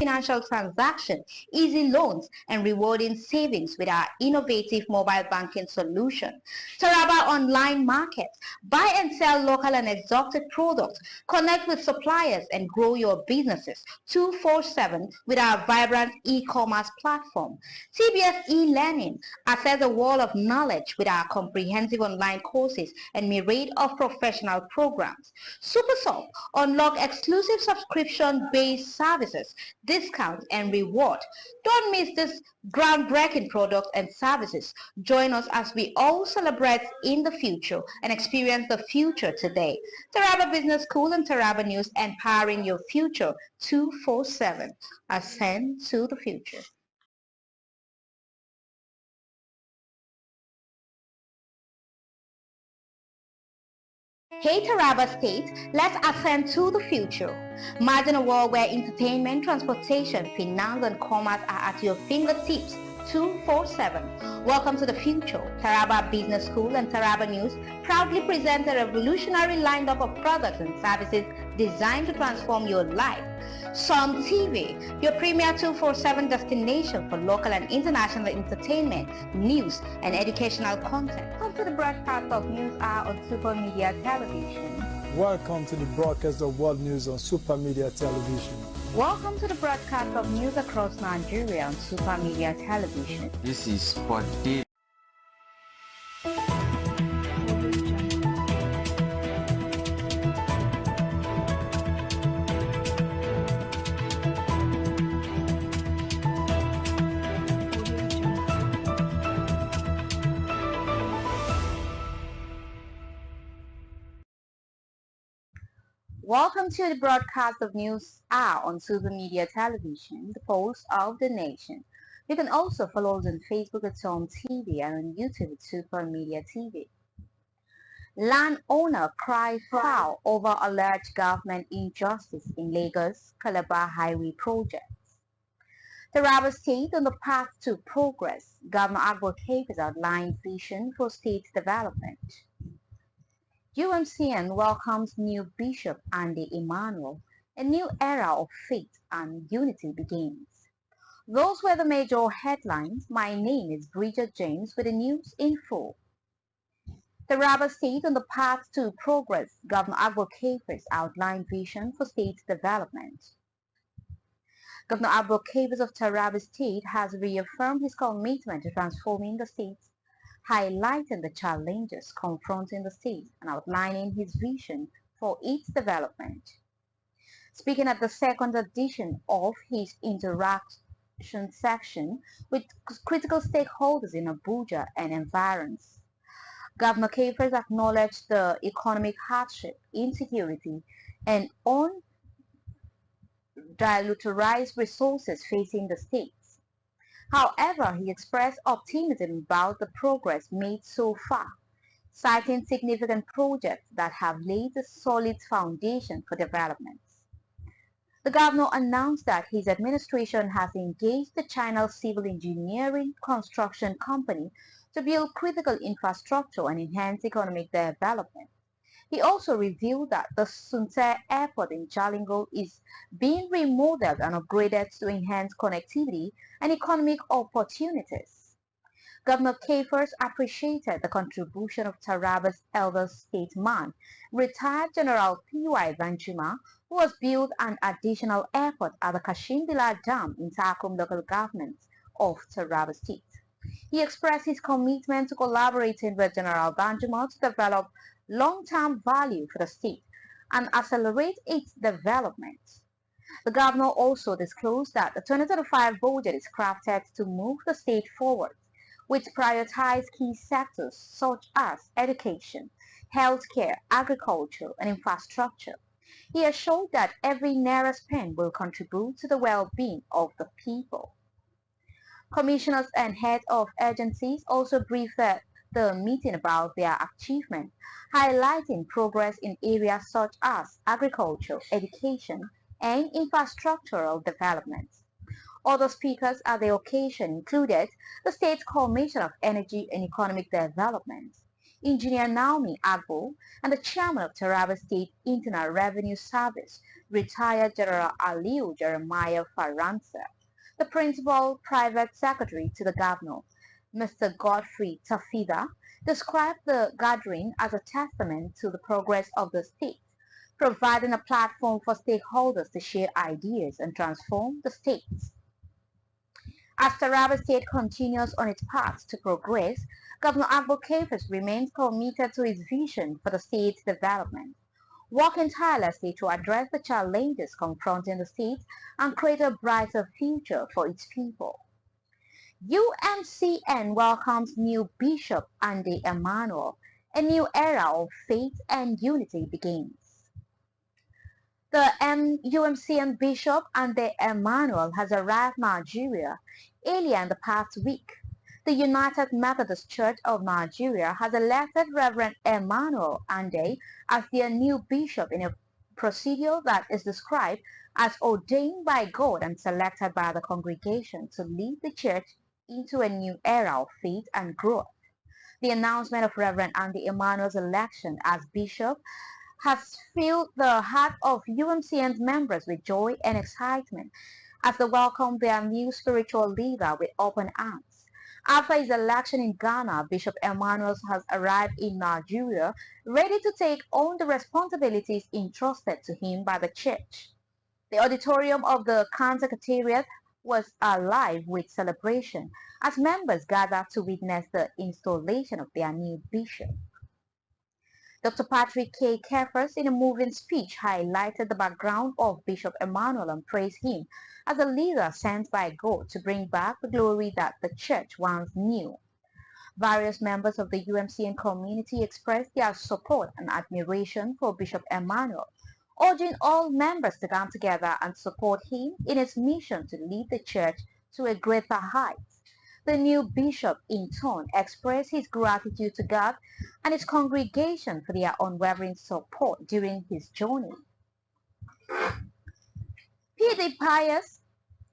financial transactions, easy loans, and rewarding savings with our innovative mobile banking solution. Taraba Online Markets. Buy and sell local and exotic products. Connect with suppliers and grow your businesses 247 with our vibrant e-commerce platform. TBS e-learning. Access a wall of knowledge with our comprehensive online courses and myriad of professional programs. SuperSoft. Unlock exclusive subscription-based services, discounts, and reward. Don't miss this groundbreaking products and services. Join us as we all celebrate in the future and experience the future today. Taraba Business School and Taraba News, empowering your future 247. Ascend to the future. Hey Taraba State, let's ascend to the future. Imagine a world where entertainment, transportation, finance and commerce are at your fingertips 247. Welcome to the future. Taraba Business School and Taraba News proudly present a revolutionary lineup of products and services designed to transform your life. SUMTV, your premier 247 destination for local and international entertainment, news, and educational content. Come to the broadcast of News Hour on Super Media Television. Welcome to the broadcast of World News on Super Media Television. Welcome to the broadcast of news across Nigeria on Super Media Television. This is Sport Day. Welcome to the broadcast of News Hour on Super Media Television, the pulse of the nation. You can also follow us on Facebook at SUMTV and on YouTube at Super Media TV. Landowner cry foul over alleged government injustice in Lagos Calabar Highway projects. Taraba State on the path to progress. Governor advocates outlined vision for state development. UMCN welcomes new Bishop Andy Emmanuel. A new era of faith and unity begins. Those were the major headlines. My name is Bridget James with the news info. Taraba State on the path to progress. Governor advocates outlined vision for state development. Governor Abbo of Taraba State has reaffirmed his commitment to transforming the state, highlighting the challenges confronting the state and outlining his vision for its development. Speaking at the second edition of his interaction section with critical stakeholders in Abuja and environs, Governor Kefers acknowledged the economic hardship, insecurity, and undiluted resources facing the state. However, he expressed optimism about the progress made so far, citing significant projects that have laid a solid foundation for development. The governor announced that his administration has engaged the China Civil Engineering Construction Company to build critical infrastructure and enhance economic development. He also revealed that the Sunte Airport in Jalingo is being remodeled and upgraded to enhance connectivity and economic opportunities. Governor Kefers appreciated the contribution of Taraba's elder statesman, retired General P.Y. Danjuma, who has built an additional airport at the Kashimbila Dam in Takum local government of Taraba State. He expressed his commitment to collaborating with General Danjuma to develop long-term value for the state and accelerate its development. The governor also disclosed that the 2025 budget is crafted to move the state forward, which prioritize key sectors such as education, healthcare, agriculture, and infrastructure. He assured that every naira spent will contribute to the well-being of the people. Commissioners and heads of agencies also briefed the meeting about their achievement, highlighting progress in areas such as agriculture, education, and infrastructural development. Other speakers at the occasion included the State Commissioner of Energy and Economic Development. Engineer Naomi Agbo, and the chairman of Taraba State Internal Revenue Service, retired General Aliu Jeremiah Faransa. The principal private secretary to the governor, Mr. Godfrey Tafida, described the gathering as a testament to the progress of the state, providing a platform for stakeholders to share ideas and transform the states. As Taraba State continues on its path to progress, Governor Agbo Kefas remains committed to his vision for the state's development, working tirelessly to address the challenges confronting the state and create a brighter future for its people. UMCN welcomes new Bishop Andy Emmanuel. A new era of faith and unity begins. The UMCN Bishop Andy Emmanuel has arrived in Nigeria earlier in the past week. The United Methodist Church of Nigeria has elected Reverend Emmanuel Ande as their new bishop in a procedure that is described as ordained by God and selected by the congregation to lead the church into a new era of faith and growth. The announcement of Reverend Andy Emmanuel's election as bishop has filled the heart of UMCN's members with joy and excitement as they welcome their new spiritual leader with open arms. After his election in Ghana, Bishop Emmanuel has arrived in Nigeria ready to take on the responsibilities entrusted to him by the church. The auditorium of the Secretariat was alive with celebration as members gathered to witness the installation of their new bishop. Dr. Patrick K. Kefers, in a moving speech, highlighted the background of Bishop Emmanuel and praised him as a leader sent by God to bring back the glory that the church once knew. Various members of the UMCN community expressed their support and admiration for Bishop Emmanuel, urging all members to come together and support him in his mission to lead the church to a greater height. The new bishop, in turn, expressed his gratitude to God and his congregation for their unwavering support during his journey. P.D. Pius,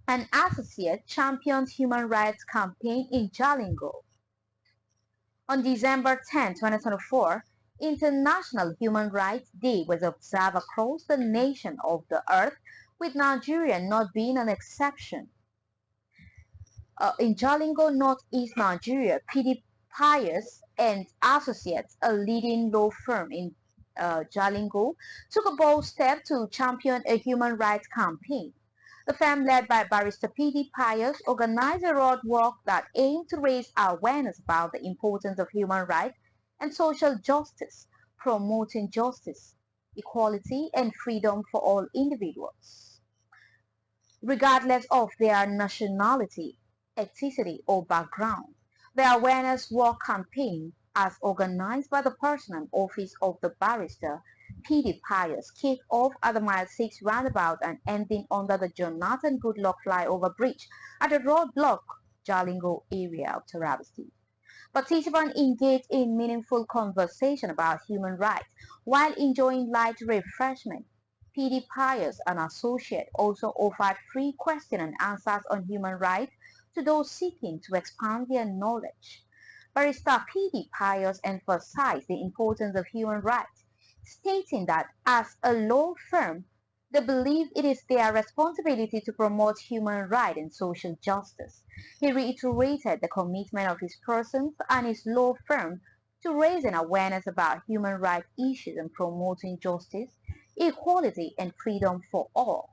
an associate, championed human rights campaign in Jalingo. On December 10, 2024, International Human Rights Day was observed across the nation of the earth, with Nigeria not being an exception. In Jalingo, Northeast Nigeria, PD Pius and Associates, a leading law firm in Jalingo, took a bold step to champion a human rights campaign. The firm, led by Barrister P.D. Pius, organized a road walk that aimed to raise awareness about the importance of human rights and social justice, promoting justice, equality, and freedom for all individuals, regardless of their nationality, ethnicity, or background. The awareness walk campaign, as organized by the personal office of the barrister P.D. Pius, kicked off at the Mile 6 roundabout and ending under the Jonathan Goodluck flyover bridge at the roadblock Jalingo area of Taraba State. Participants engaged in meaningful conversation about human rights while enjoying light refreshment. P.D. Pius, an associate, also offered free question and answers on human rights to those seeking to expand their knowledge. Barrister P.D. Pius emphasized the importance of human rights, stating that as a law firm, they believe it is their responsibility to promote human rights and social justice. He reiterated the commitment of his person and his law firm to raising awareness about human rights issues and promoting justice, equality, and freedom for all.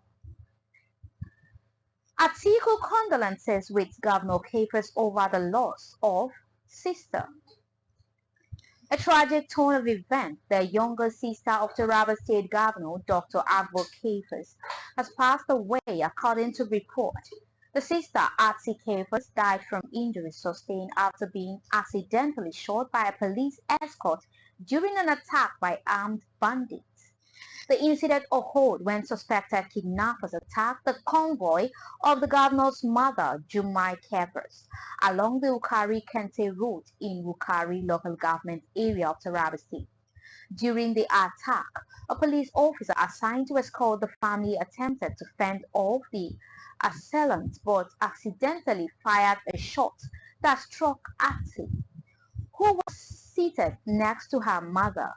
Atiku condolences with Governor Capers over the loss of sister. A tragic turn of events, the younger sister of Taraba State Governor Dr. Agbo Capers has passed away according to report. The sister, Atsi Capers, died from injuries sustained after being accidentally shot by a police escort during an attack by armed bandits. The incident occurred when suspected kidnappers attacked the convoy of the governor's mother, Jumai Capers, along the Ukari-Kente route in Ukari local government area of Taraba State. During the attack, a police officer assigned to escort the family attempted to fend off the assailants but accidentally fired a shot that struck Atsi, who was seated next to her mother.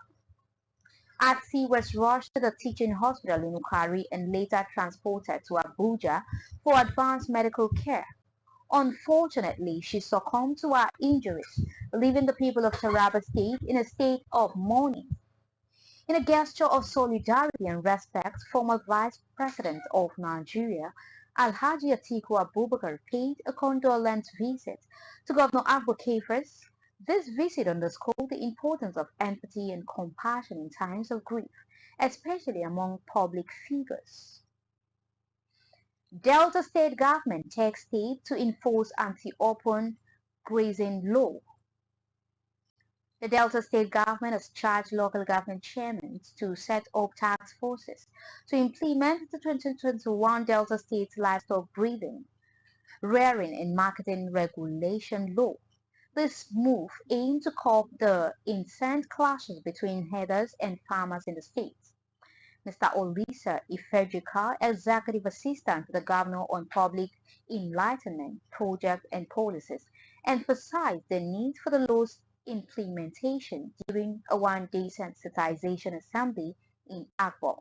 Atsi was rushed to the teaching hospital in Ukari and later transported to Abuja for advanced medical care. Unfortunately, she succumbed to her injuries, leaving the people of Taraba State in a state of mourning. In a gesture of solidarity and respect, former Vice President of Nigeria, Alhaji Atiku Abubakar paid a condolence visit to Governor Abba Kefas. This visit underscored the importance of empathy and compassion in times of grief, especially among public figures. Delta State government takes steps to enforce anti-open grazing law. The Delta State government has charged local government chairmen to set up task forces to implement the 2021 Delta State livestock breeding, rearing and marketing regulation law. This move aimed to curb the incessant clashes between herders and farmers in the state. Mr. Olisa Ifejika, Executive Assistant to the Governor on Public Enlightenment Projects and Policies, emphasized the need for the law's implementation during a one-day sensitization assembly in Akbol.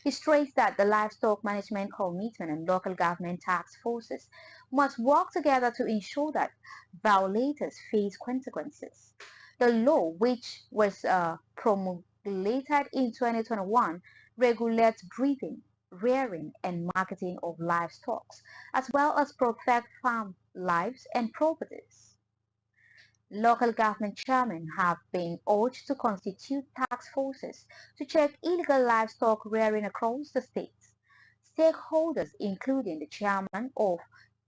He stressed that the Livestock Management Commitment and local government task forces must work together to ensure that violators face consequences. The law, which was promulgated in 2021, regulates breeding, rearing, and marketing of livestock, as well as protect farm lives and properties. Local government chairmen have been urged to constitute task forces to check illegal livestock rearing across the states. Stakeholders, including the chairman of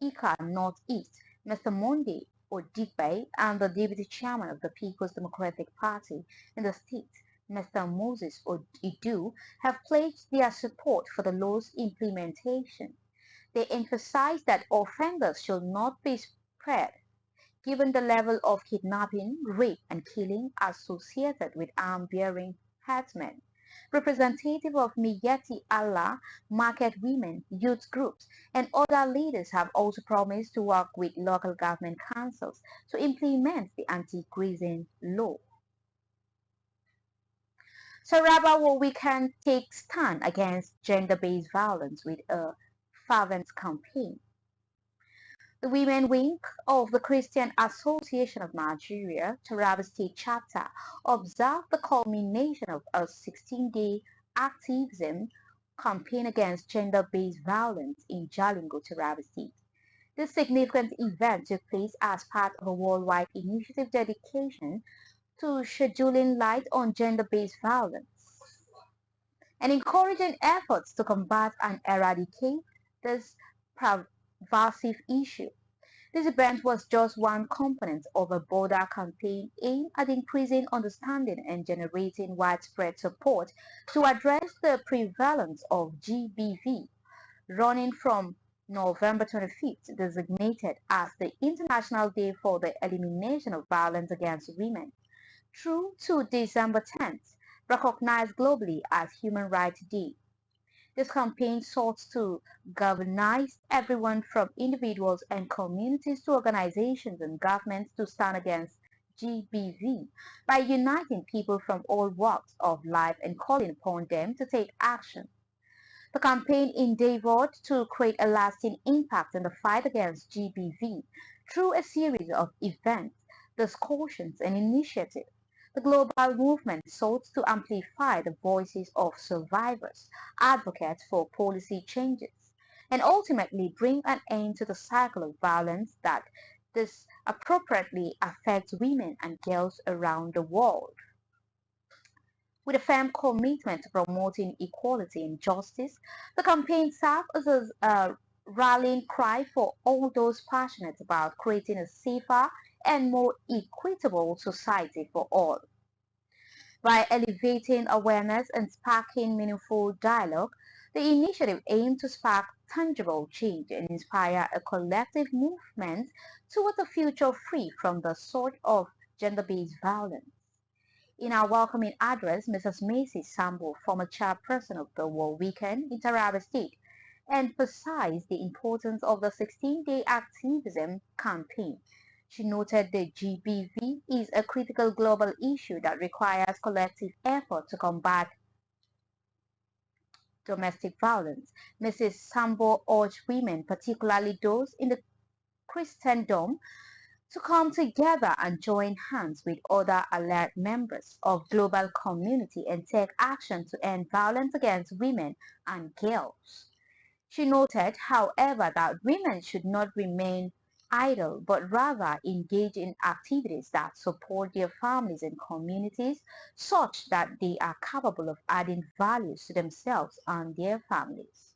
ICA Northeast, Mr. Monday Odigbe, and the deputy chairman of the People's Democratic Party in the state, Mr. Moses Idu, have pledged their support for the law's implementation. They emphasize that offenders should not be spared given the level of kidnapping, rape, and killing associated with arm-bearing herdsmen. Representatives of Miyati Allah, market women, youth groups, and other leaders have also promised to work with local government councils to implement the anti-grazing law. Saraba will weekend take stand against gender-based violence with a fervent campaign. The women wing of the Christian Association of Nigeria, Taraba State Chapter, observed the culmination of a 16-day activism campaign against gender-based violence in Jalingo, Taraba State. This significant event took place as part of a worldwide initiative dedication to scheduling light on gender-based violence and encouraging efforts to combat and eradicate this pervasive issue. This event was just one component of a broader campaign aimed at increasing understanding and generating widespread support to address the prevalence of GBV, running from November 25th, designated as the International Day for the Elimination of Violence Against Women, through to December 10th, recognized globally as Human Rights Day. This campaign sought to galvanize everyone from individuals and communities to organizations and governments to stand against GBV by uniting people from all walks of life and calling upon them to take action. The campaign endeavored to create a lasting impact in the fight against GBV through a series of events, discussions, and initiatives. The global movement sought to amplify the voices of survivors, advocates for policy changes, and ultimately bring an end to the cycle of violence that disappropriately affects women and girls around the world. With a firm commitment to promoting equality and justice, the campaign served as a rallying cry for all those passionate about creating a safer and more equitable society for all. By elevating awareness and sparking meaningful dialogue, the initiative aimed to spark tangible change and inspire a collective movement toward a future free from the sort of gender-based violence. In our welcoming address, Mrs. Macy Sambo, former chairperson of the World Weekend in Taraba State, emphasized the importance of the 16-day activism campaign. She noted the GBV is a critical global issue that requires collective effort to combat domestic violence. Mrs. Sambo urged women, particularly those in the Christendom, to come together and join hands with other alert members of global community and take action to end violence against women and girls. She noted, however, that women should not remain idle but rather engage in activities that support their families and communities such that they are capable of adding values to themselves and their families.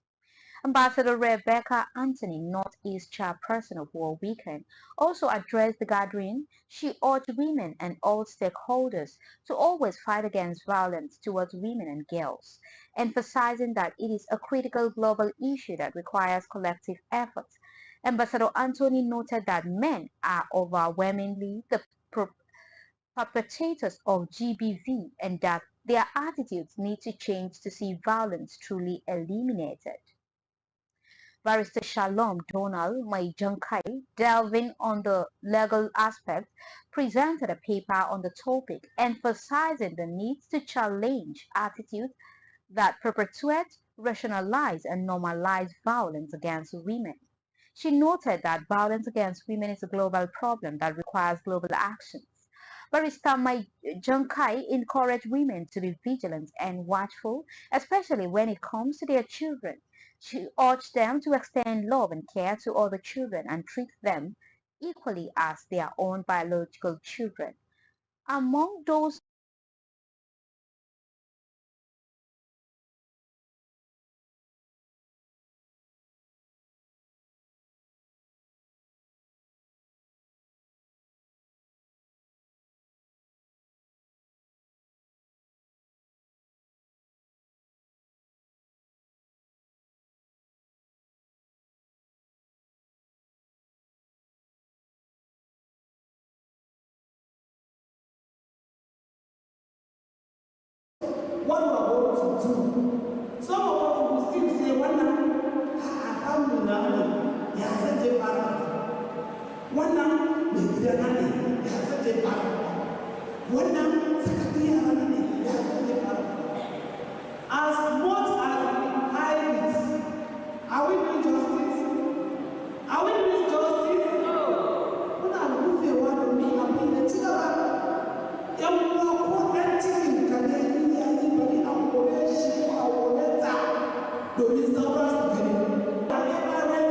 Ambassador Rebecca Anthony, Northeast chairperson of World Weekend, also addressed the gathering. She urged women and all stakeholders to always fight against violence towards women and girls, emphasizing that it is a critical global issue that requires collective efforts. Ambassador Anthony noted that men are overwhelmingly the perpetrators of GBV and that their attitudes need to change to see violence truly eliminated. Barrister Shalom Donald Maijankai, delving on the legal aspect, presented a paper on the topic, emphasizing the need to challenge attitudes that perpetuate, rationalize, and normalize violence against women. She noted that violence against women is a global problem that requires global actions. Barrister Mai Junkai encouraged women to be vigilant and watchful, especially when it comes to their children. She urged them to extend love and care to other children and treat them equally as their own biological children. Among those what we are going to do. Some of us will still say, one family now, he has a day back. One now, maybe the money, he has a day back. One now, secondly, he has a day back. As much as we hide it, are we doing justice? Are we doing justice? No. When I look at what we have been a child, young people entering Canadian. Domin sauran su gani ba ne ba rai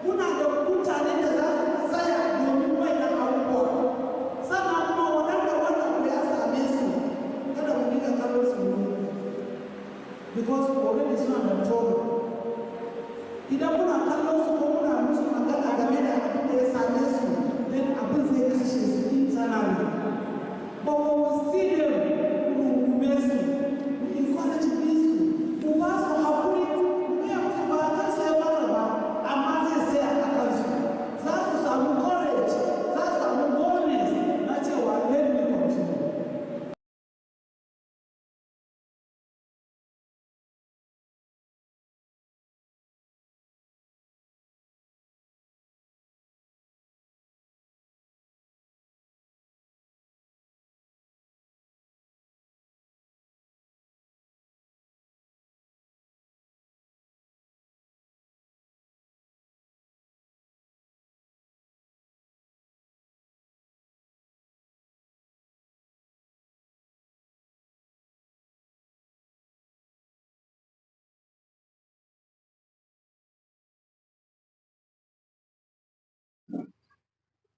muna da mutane da za su tsaya domin wannan abubuwa sannan kuma waɗanda wannan ya same su kada mu dinga kallon su because already suna da trouble idan muna kallon su ko muna musu magana game da abin da ya same su then abin zai kashe su internally but when we see them mu rungume su mu encourage su mu ba su haƙuri mu gaya musu ba kan sai mata ba amma zai sai a kansu za su samu courage za su samu boldness na cewa let me continue.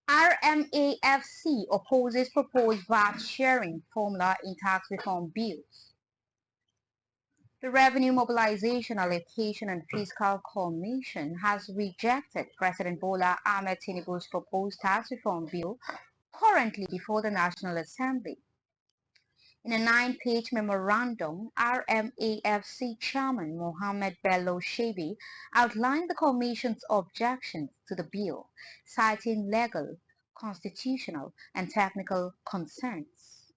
RMAFC opposes proposed VAT sharing formula in tax reform bills. The Revenue Mobilization, Allocation and Fiscal Commission has rejected President Bola Ahmed Tinubu's proposed tax reform bill currently before the National Assembly. In a 9-page memorandum, RMAFC Chairman Mohammed Bello Shebi outlined the Commission's objections to the bill, citing legal, constitutional, and technical concerns.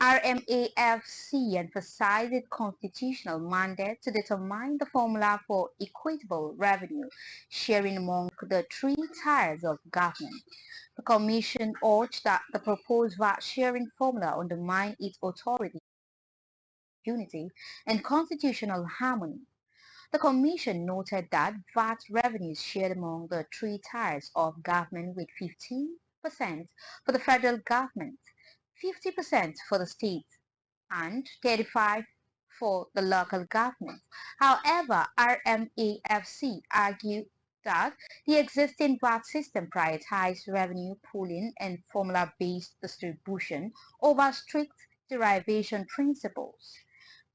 RMAFC emphasized its constitutional mandate to determine the formula for equitable revenue sharing among the three tiers of government. The Commission urged that the proposed VAT sharing formula undermine its authority, unity, and constitutional harmony. The Commission noted that VAT revenues shared among the three tiers of government with 15% for the federal government, 50% for the states, and 35% for the local government. However, RMAFC argued that the existing VAT system prioritized revenue pooling and formula-based distribution over strict derivation principles.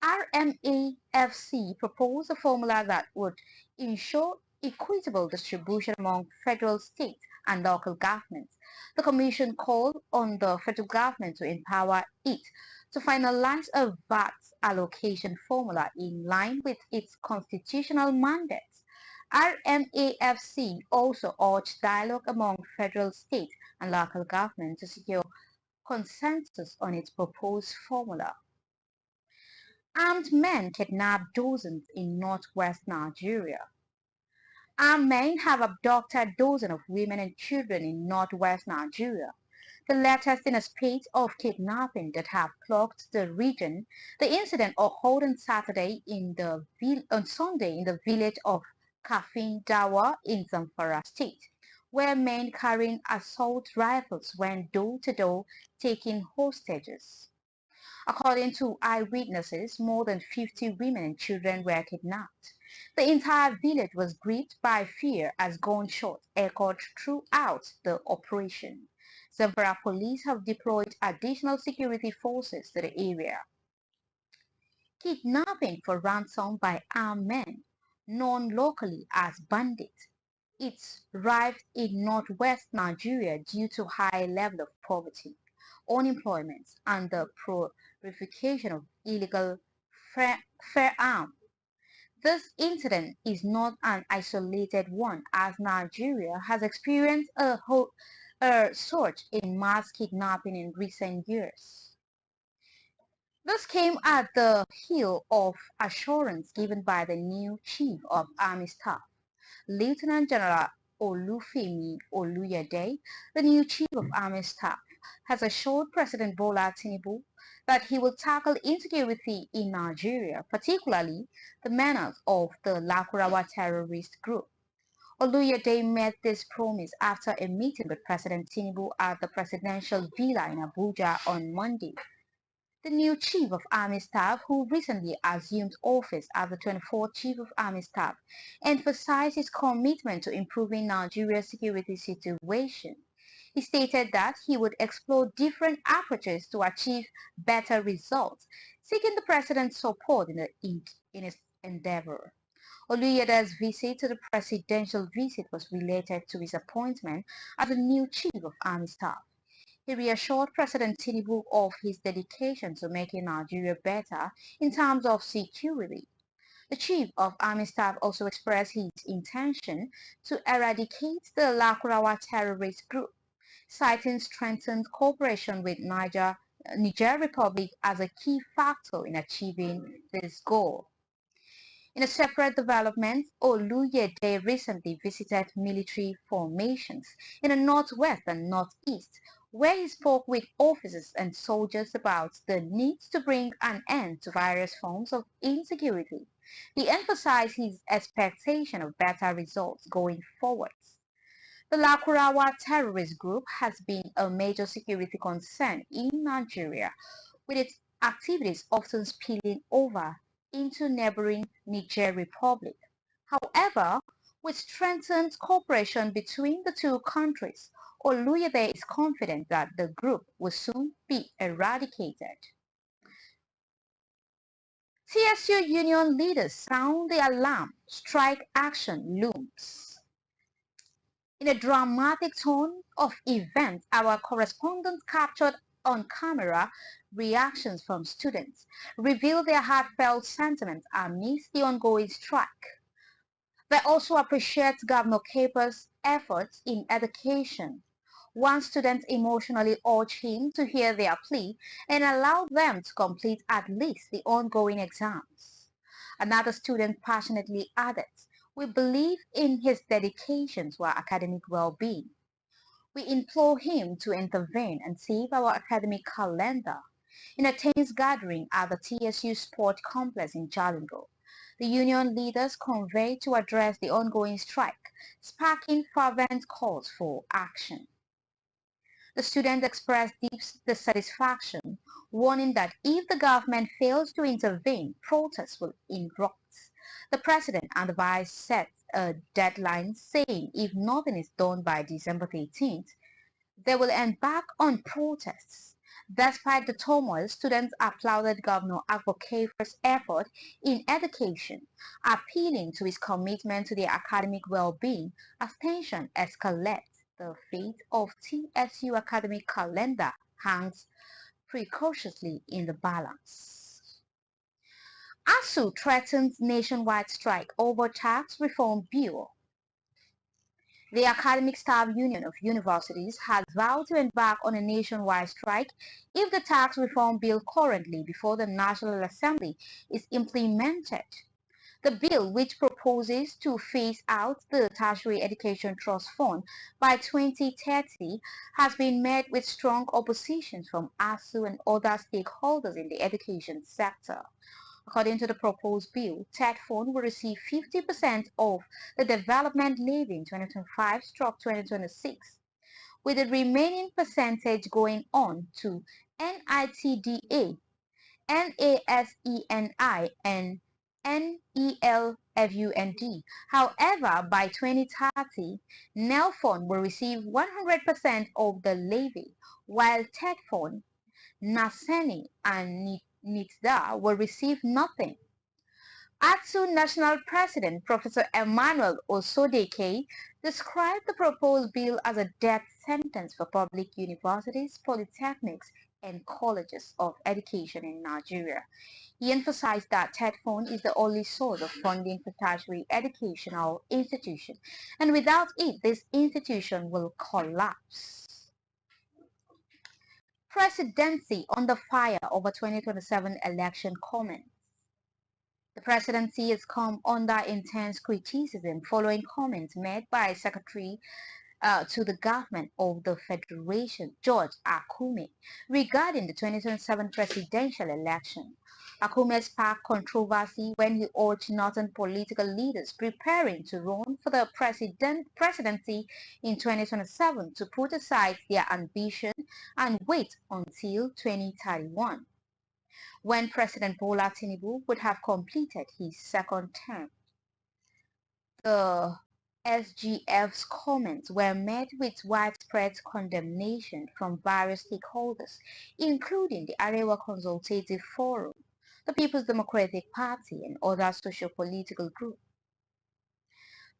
RMAFC proposed a formula that would ensure equitable distribution among federal, state, and local governments. The Commission called on the federal government to empower it to finalize a VAT allocation formula in line with its constitutional mandates. RMAFC also urged dialogue among federal, state, and local governments to secure consensus on its proposed formula. Armed men kidnap dozens in northwest Nigeria. Armed men have abducted dozens of women and children in northwest Nigeria, the latest in a spate of kidnapping that have clogged the region. The incident occurred on Sunday in the village of Kafin Dawa in Zamfara state, where men carrying assault rifles went door to door taking hostages. According to eyewitnesses, more than 50 women and children were kidnapped. The entire village was gripped by fear as gunshots echoed throughout the operation. Zamfara police have deployed additional security forces to the area. Kidnapping for ransom by armed men, known locally as bandits. It's rife in northwest Nigeria due to high level of poverty, unemployment, and the proliferation of illegal firearms. This incident is not an isolated one, as Nigeria has experienced a surge in mass kidnapping in recent years. This came at the heel of assurance given by the new Chief of Army Staff, Lieutenant General Olufemi Oluyede, the new Chief of Army Staff, has assured President Bola Tinubu that he will tackle insecurity in Nigeria, particularly the menace of the Lakurawa terrorist group. Oluyede made this promise after a meeting with President Tinubu at the presidential villa in Abuja on Monday. The new Chief of Army Staff, who recently assumed office as the 24th Chief of Army Staff, emphasized his commitment to improving Nigeria's security situation. He stated that he would explore different approaches to achieve better results, seeking the President's support in his endeavor. Oluyede's visit to the presidential visit was related to his appointment as the new Chief of Army Staff. He reassured President Tinubu of his dedication to making Nigeria better in terms of security. The Chief of Army Staff also expressed his intention to eradicate the Lakurawa terrorist group, citing strengthened cooperation with Niger Republic as a key factor in achieving this goal. In a separate development, Oluyede recently visited military formations in the northwest and northeast, where he spoke with officers and soldiers about the need to bring an end to various forms of insecurity. He emphasized his expectation of better results going forward. The Lakurawa terrorist group has been a major security concern in Nigeria, with its activities often spilling over into neighboring Niger Republic. However, with strengthened cooperation between the two countries, Oluyede is confident that the group will soon be eradicated. TSU union leaders sound the alarm. Strike action looms. In a dramatic turn of events, our correspondents captured on camera reactions from students, reveal their heartfelt sentiments amidst the ongoing strike. They also appreciate Governor Capers' efforts in education. One student emotionally urged him to hear their plea and allow them to complete at least the ongoing exams. Another student passionately added, "We believe in his dedication to our academic well-being. We implore him to intervene and save our academic calendar." In a tennis gathering at the TSU Sport Complex in Jalingo, the union leaders convened to address the ongoing strike, sparking fervent calls for action. The students expressed deep dissatisfaction, warning that if the government fails to intervene, protests will erupt. The president and the vice set a deadline, saying if nothing is done by December 18th, they will embark on protests. Despite the turmoil, students applauded Governor Agbokefo's effort in education, appealing to his commitment to their academic well-being as tension escalates. The fate of TSU academic calendar hangs precautiously in the balance. ASU threatens nationwide strike over tax reform bill. The Academic Staff Union of Universities has vowed to embark on a nationwide strike if the tax reform bill currently before the National Assembly is implemented. The bill, which proposes to phase out the Tertiary Education Trust Fund by 2030, has been met with strong opposition from ASU and other stakeholders in the education sector. According to the proposed bill, TED-Phone will receive 50% of the development levy in 2025-2026, with the remaining percentage going on to NITDA, NASENI, and NELFUND. However, by 2030, NELFUND will receive 100% of the levy, while TED-Phone, NASENI, and NITDA will receive nothing. ATSU National President Professor Emmanuel Osodeke described the proposed bill as a death sentence for public universities, polytechnics, and colleges of education in Nigeria. He emphasized that TED-Phone is the only source of funding for tertiary educational institutions, and without it, this institution will collapse. Presidency under fire over 2027 election comments. The presidency has come under intense criticism following comments made by Secretary to the government of the Federation, George Akume, regarding the 2027 presidential election. Akume sparked controversy when he urged northern political leaders preparing to run for the presidency in 2027 to put aside their ambition and wait until 2031, when President Bola Tinubu would have completed his second term. The SGF's comments were met with widespread condemnation from various stakeholders, including the Arewa Consultative Forum, the People's Democratic Party, and other socio-political groups.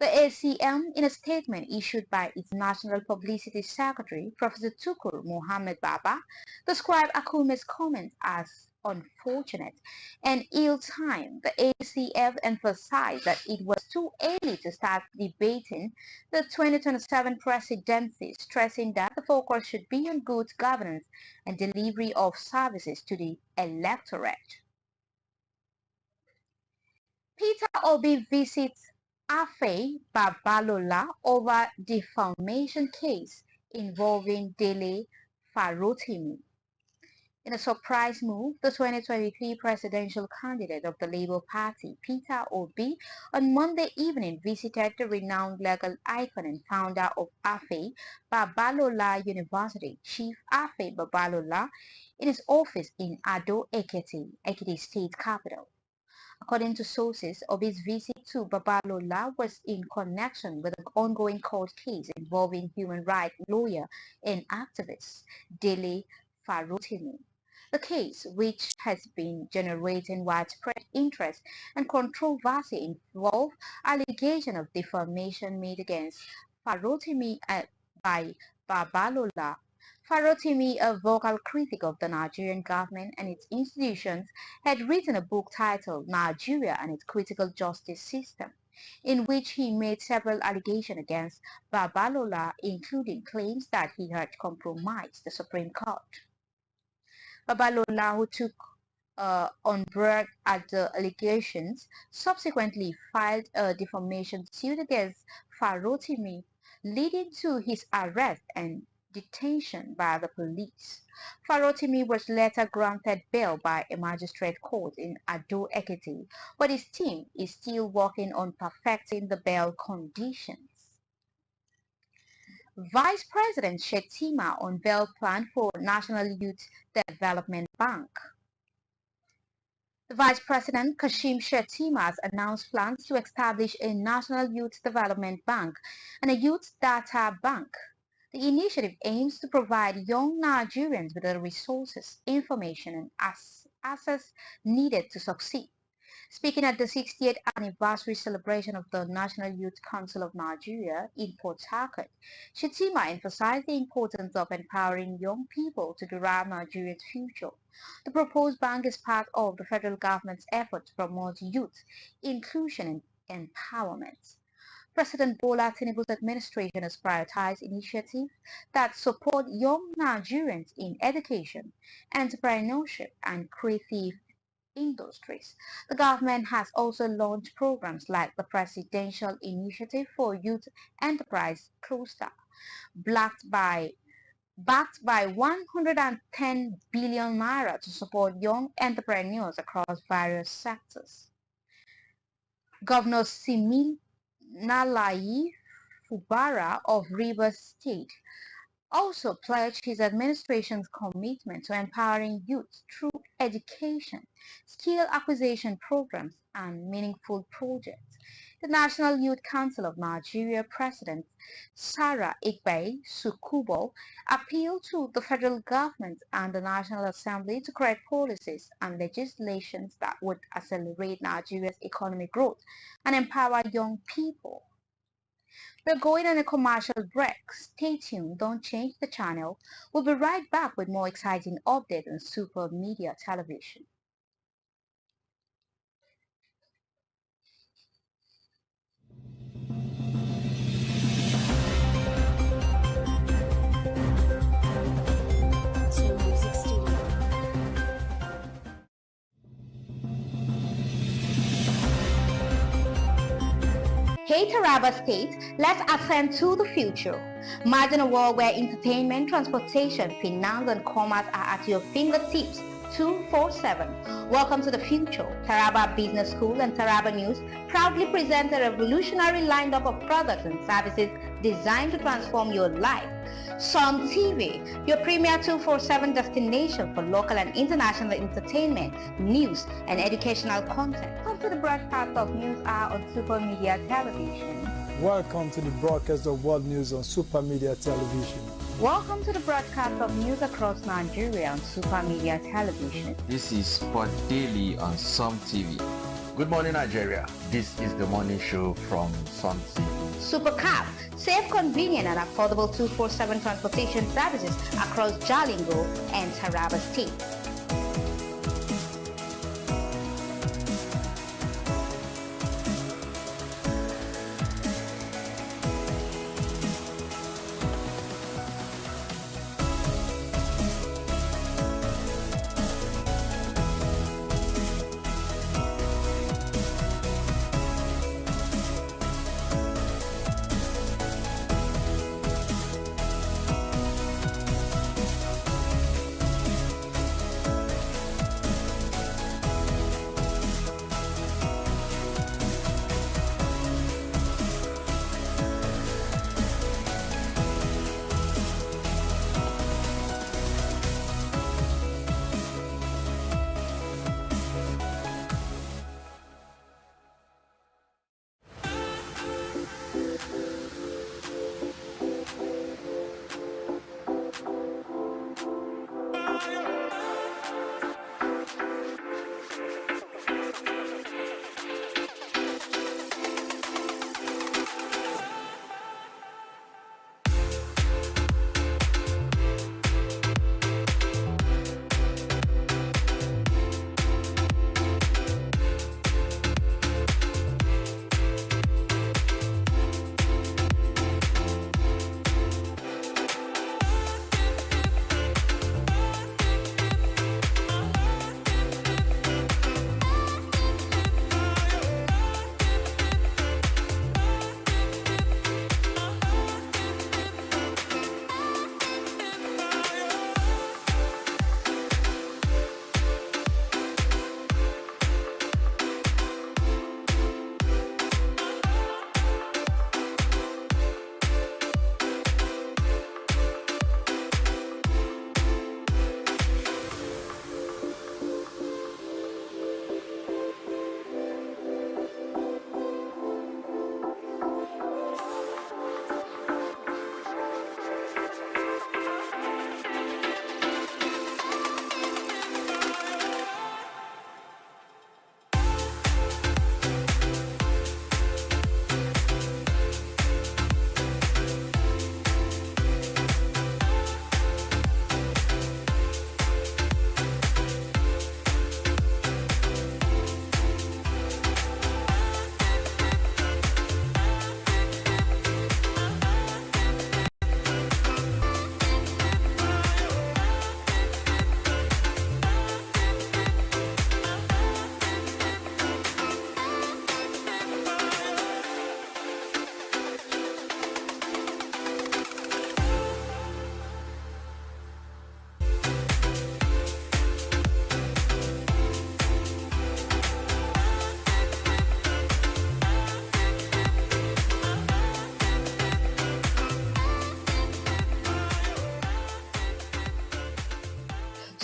The ACM, in a statement issued by its National Publicity Secretary, Professor Tukur Mohammed Baba, described Akume's comments as unfortunate and ill-timed. The ACF emphasized that it was too early to start debating the 2027 presidency, stressing that the focus should be on good governance and delivery of services to the electorate. Peter Obi visits Afe Babalola over defamation case involving Dele Farotimi. In a surprise move, the 2023 presidential candidate of the Labour Party, Peter Obi, on Monday evening visited the renowned legal icon and founder of Afe Babalola University, Chief Afe Babalola, in his office in Ado Ekiti, Ekiti State Capital. According to sources, Obi's visit to Babalola was in connection with an ongoing court case involving human rights lawyer and activist Dele Farotimi. The case, which has been generating widespread interest and controversy, involved allegations of defamation made against Farotimi by Babalola. Farotimi, a vocal critic of the Nigerian government and its institutions, had written a book titled Nigeria and its Critical Justice System. in which he made several allegations against Babalola, including claims that he had compromised the Supreme Court. Babalola, who took on board at the allegations, subsequently filed a defamation suit against Farotimi, leading to his arrest and detention by the police. Farotimi was later granted bail by a magistrate court in Ado-Ekiti, but his team is still working on perfecting the bail conditions. Vice President Shettima unveiled plan for National Youth Development Bank. The Vice President Kashim Shettima has announced plans to establish a National Youth Development Bank and a Youth Data Bank. The initiative aims to provide young Nigerians with the resources, information, and access needed to succeed. Speaking at the 60th anniversary celebration of the National Youth Council of Nigeria in Port Harcourt, Shettima emphasized the importance of empowering young people to derive Nigeria's future. The proposed bank is part of the federal government's effort to promote youth inclusion and empowerment. President Bola Tinubu's administration has prioritized initiatives that support young Nigerians in education, entrepreneurship, and creative industries. The government has also launched programs like the Presidential Initiative for Youth Enterprise Cluster, backed by 110 billion naira to support young entrepreneurs across various sectors. Governor Siminalayi Fubara of Rivers State also pledged his administration's commitment to empowering youth through education, skill acquisition programs, and meaningful projects. The National Youth Council of Nigeria President Sarah Igbe Sukubo appealed to the federal government and the National Assembly to create policies and legislations that would accelerate Nigeria's economic growth and empower young people. We're going on a commercial break. Stay tuned, don't change the channel. We'll be right back with more exciting updates on Super Media Television. Hey Taraba State, let's ascend to the future. Imagine a world where entertainment, transportation, finance and commerce are at your fingertips 24/7. Welcome to the future. Taraba Business School and Taraba News proudly present a revolutionary lineup of products and services designed to transform your life. SUMTV, your premier 24/7 destination for local and international entertainment, news, and educational content. Come to the broadcast of News Hour on Super Media Television. Welcome to the broadcast of World News on Super Media Television. Welcome to the broadcast of news across Nigeria on Super Media Television. This is Sport Daily on SUMTV. Good morning, Nigeria. This is the morning show from SUMTV. Supercab, safe, convenient, and affordable 24/7 transportation services across Jalingo and Taraba State.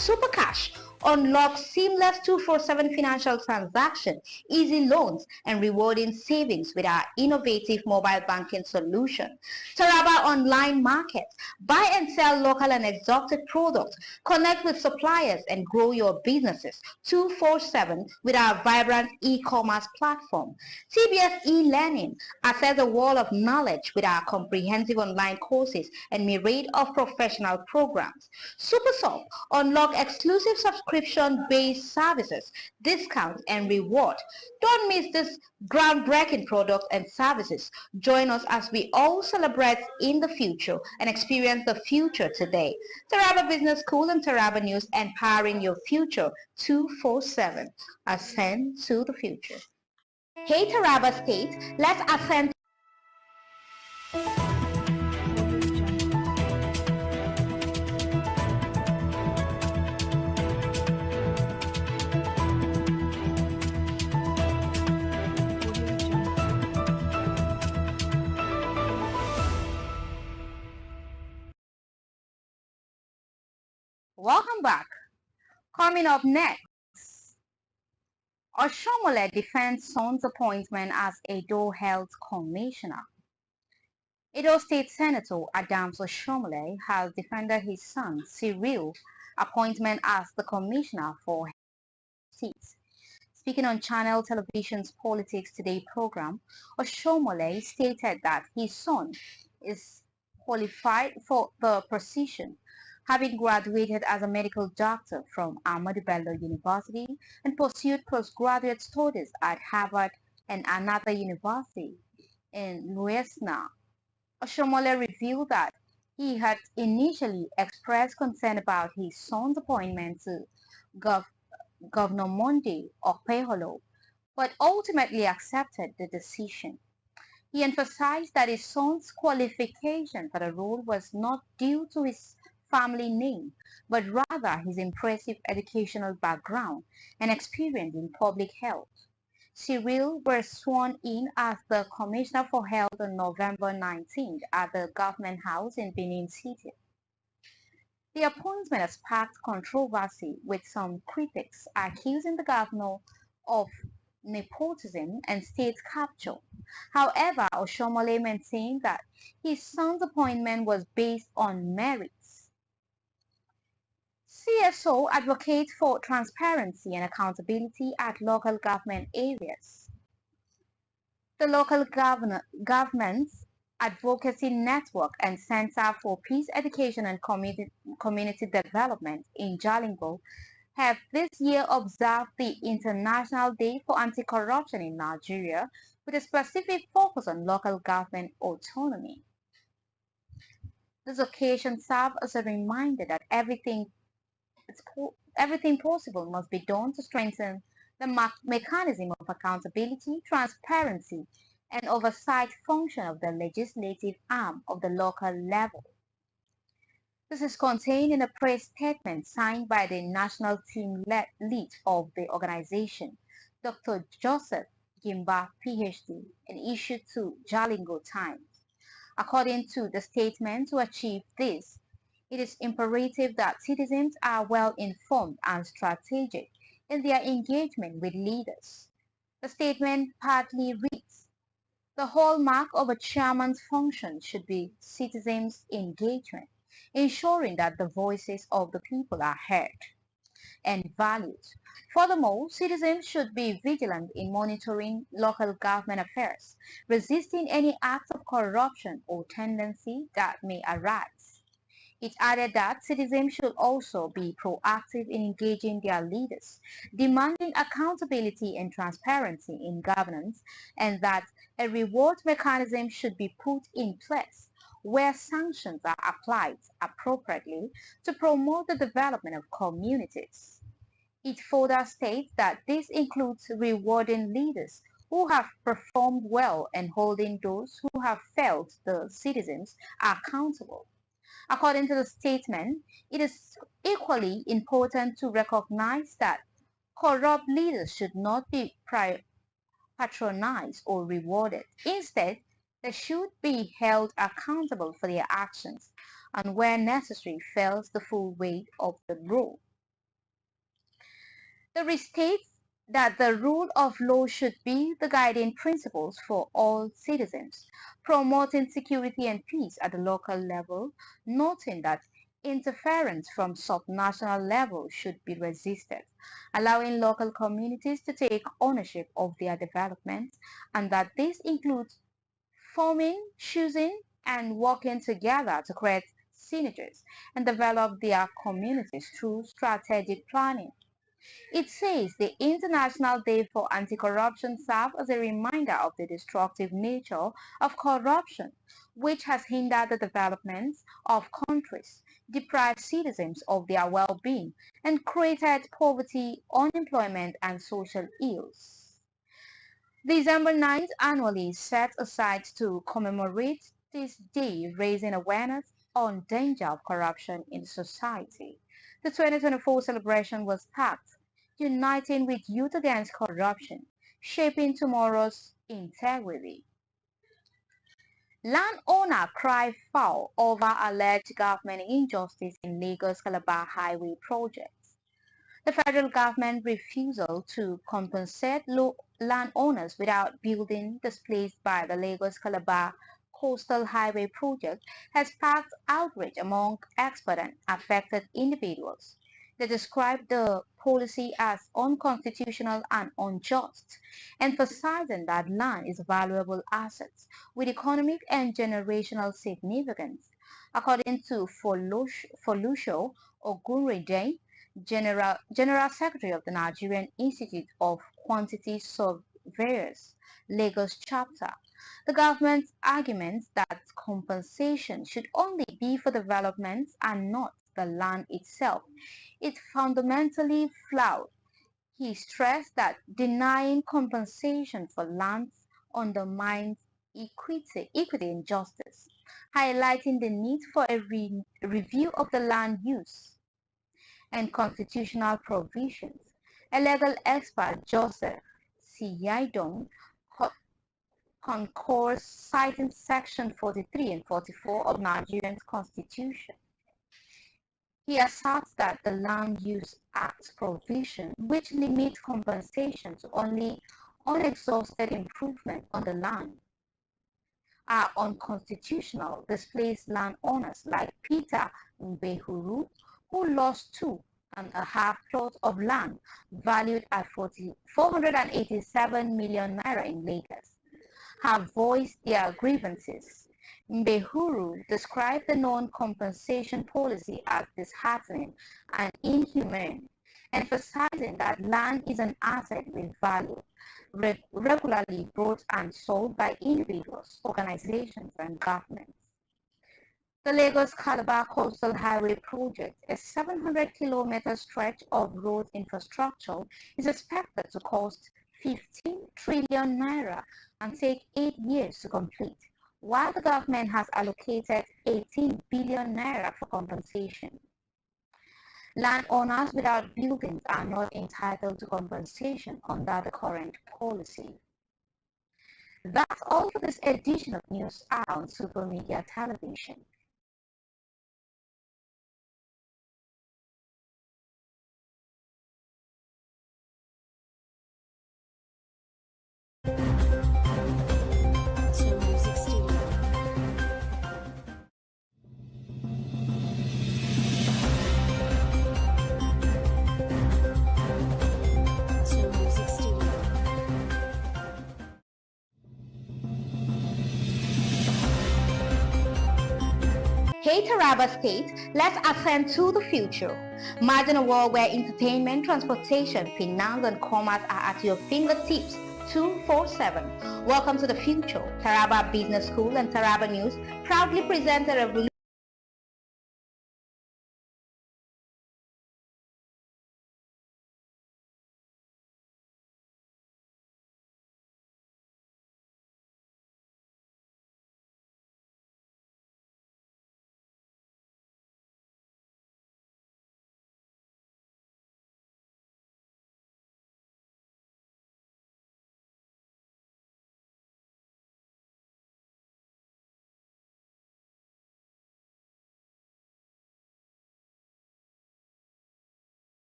Super Cash unlocks seamless 24/7 financial transactions, easy loans, and rewarding savings with our innovative mobile banking solution. Taraba Online Markets. Buy and sell local and exotic products. Connect with suppliers and grow your businesses 24/7 with our vibrant e-commerce platform. CBS e-learning. Access a wall of knowledge with our comprehensive online courses and myriad of professional programs. SuperSoft. Unlock exclusive subscription-based services, discounts, and reward. Don't miss this groundbreaking products and services. Join us as we all celebrate in the future and experience the future today. Taraba Business School and Taraba News, empowering your future 24/7. Ascend to the future. Hey Taraba State, let's ascend. Welcome back. Coming up next, Oshomole defends son's appointment as Edo Health Commissioner. Edo State Senator Adams Oshomole has defended his son Cyril's appointment as the Commissioner for Health States. Speaking on Channel Television's Politics Today program, Oshomole stated that his son is qualified for the position, having graduated as a medical doctor from Ahmadu Bello University and pursued postgraduate studies at Harvard and another university in Louisiana. Oshomole revealed that he had initially expressed concern about his son's appointment to Governor Monday Okpeholo, but ultimately accepted the decision. He emphasized that his son's qualification for the role was not due to his family name, but rather his impressive educational background and experience in public health. Cyril was sworn in as the Commissioner for Health on November 19th at the Government House in Benin City. The appointment has sparked controversy, with some critics accusing the governor of nepotism and state capture. However, Oshomole maintained that his son's appointment was based on merits. CSO advocates for transparency and accountability at local government areas. The Local Governments Advocacy Network and Center for Peace Education and Community Development in Jalingo have this year observed the International Day for Anti-Corruption in Nigeria, with a specific focus on local government autonomy. This occasion serves as a reminder that everything possible must be done to strengthen the mechanism of accountability, transparency, and oversight function of the legislative arm of the local level. This is contained in a press statement signed by the national team lead of the organization, Dr. Joseph Gimba, PhD, and issued to Jalingo Times. According to the statement, to achieve this, it is imperative that citizens are well informed and strategic in their engagement with leaders. The statement partly reads, the hallmark of a chairman's function should be citizens' engagement, ensuring that the voices of the people are heard and valued. Furthermore, citizens should be vigilant in monitoring local government affairs, resisting any acts of corruption or tendency that may arise. It added that citizens should also be proactive in engaging their leaders, demanding accountability and transparency in governance, and that a reward mechanism should be put in place where sanctions are applied appropriately to promote the development of communities. It further states that this includes rewarding leaders who have performed well and holding those who have failed the citizens accountable. According to the statement, it is equally important to recognize that corrupt leaders should not be patronized or rewarded. Instead, they should be held accountable for their actions and, where necessary, felt the full weight of the law. The restates that the rule of law should be the guiding principles for all citizens, promoting security and peace at the local level, noting that interference from subnational level should be resisted, allowing local communities to take ownership of their development, and that this includes forming, choosing, and working together to create synergies and develop their communities through strategic planning. It says the International Day for Anti-Corruption serves as a reminder of the destructive nature of corruption, which has hindered the development of countries, deprived citizens of their well-being, and created poverty, unemployment, and social ills. December 9th annually is set aside to commemorate this day, raising awareness on danger of corruption in society. The 2024 celebration was packed, uniting with Youth Against Corruption, shaping tomorrow's integrity. Landowner cry foul over alleged government injustice in Lagos Calabar Highway project. The federal government refusal to compensate landowners without building displaced by the Lagos-Calabar Coastal Highway project has sparked outrage among experts and affected individuals. They described the policy as unconstitutional and unjust, emphasizing that land is a valuable asset with economic and generational significance. According to Folusho Ogunrede, General Secretary of the Nigerian Institute of Quantity Surveyors, Lagos chapter. The government's argument that compensation should only be for development and not the land itself is fundamentally flawed. He stressed that denying compensation for lands undermines equity and justice, highlighting the need for a review of the land use and constitutional provisions. A legal expert, Joseph Siyaidong, concurs, citing Section 43 and 44 of Nigeria's Constitution. He asserts that the Land Use Act provision, which limits compensation to only unexhausted improvement on the land, are unconstitutional. Displaced landowners like Peter Mbehuru, who lost 2.5 plots of land valued at 487 million naira in Lagos, have voiced their grievances. Mbehuru described the non-compensation policy as disheartening and inhumane, emphasizing that land is an asset with value, regularly bought and sold by individuals, organizations, and governments. The Lagos-Calabar Coastal Highway project, a 700-kilometer stretch of road infrastructure, is expected to cost 15 trillion naira and take 8 years to complete, while the government has allocated 18 billion naira for compensation. Landowners without buildings are not entitled to compensation under the current policy. That's all for this edition of News Hour on Super Media Television. Hey Taraba State, let's ascend to the future. Imagine a world where entertainment, transportation, finance and commerce are at your fingertips 24/7. Welcome to the future. Taraba Business School and Taraba News proudly present a revolution